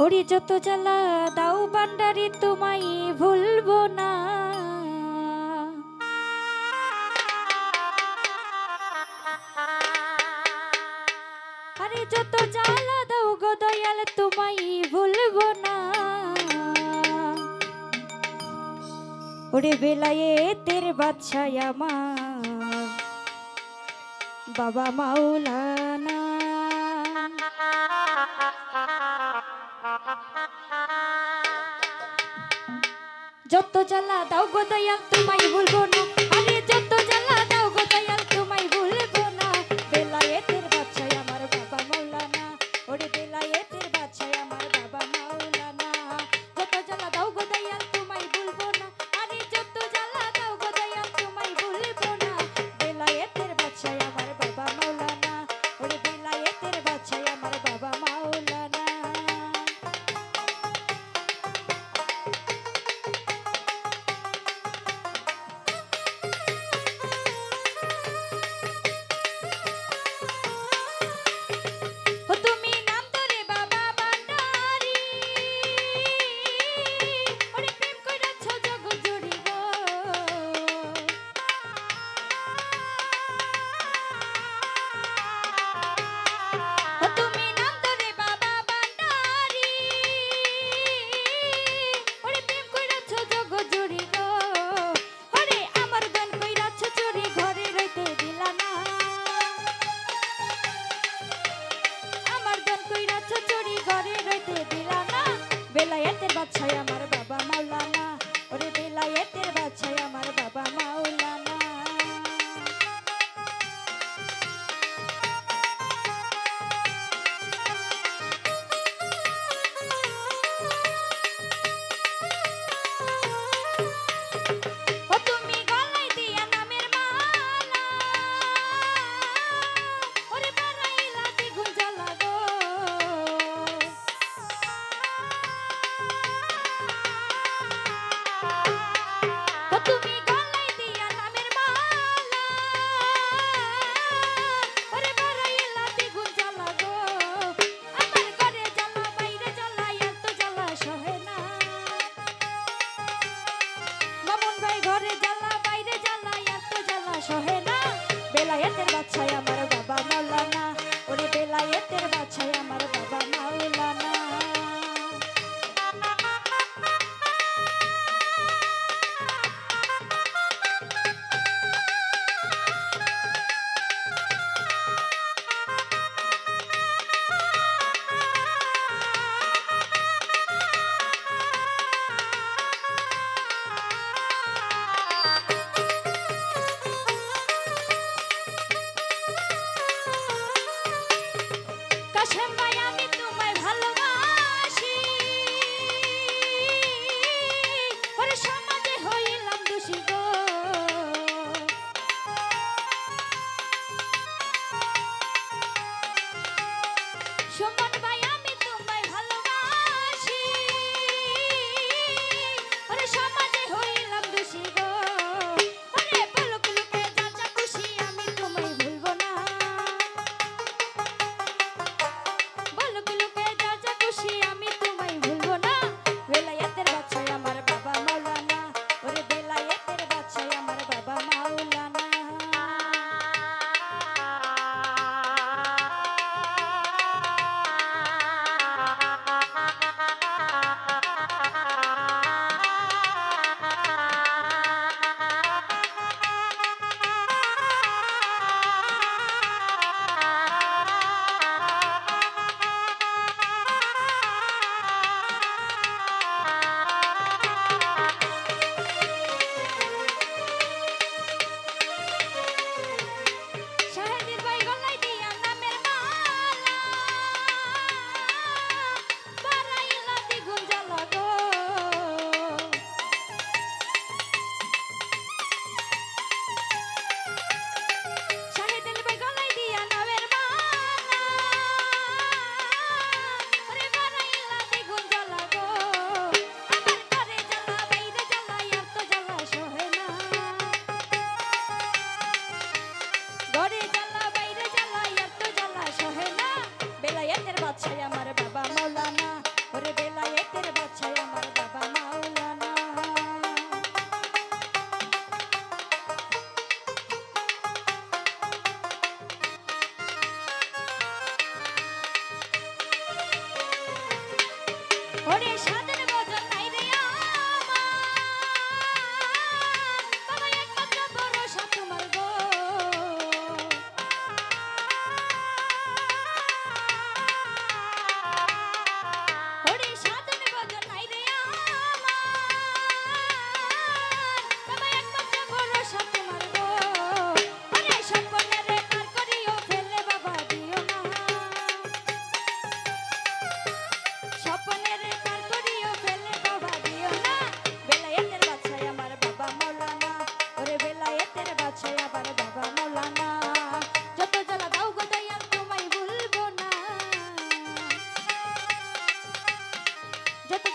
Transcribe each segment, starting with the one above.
ওরে যত জ্বালা দাও বান্ডারি তোমায় ভুলবো না। আরে যত জ্বালা দাও গো দয়াল তোমায় ভুলবো না। ওরে বেলায়েতের বাদশা আমার বাবা মাওলানা। যত জ্বালা দাও গো দয়াল তোমায় ভুলবো না। আরে যত জ্বালা দাও গো দয়াল তোমায় ভুলবো না। বেলায়েতের বাদশা আমার বাবা মাওলানা। ওরে বেলায়েতের বাদশা আমার বাবা মাওলানা। যত জ্বালা দাও গো দয়াল তোমায় ভুলবো না। আরে যত জ্বালা দাও গো দয়াল তোমায় ভুলবো না। বেলায়েতের বাদশা আমার বাবা মাওলানা। ওরে বেলায়েতের বাদশা আমার বাবা মাওলানা।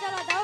জ্বালা দাও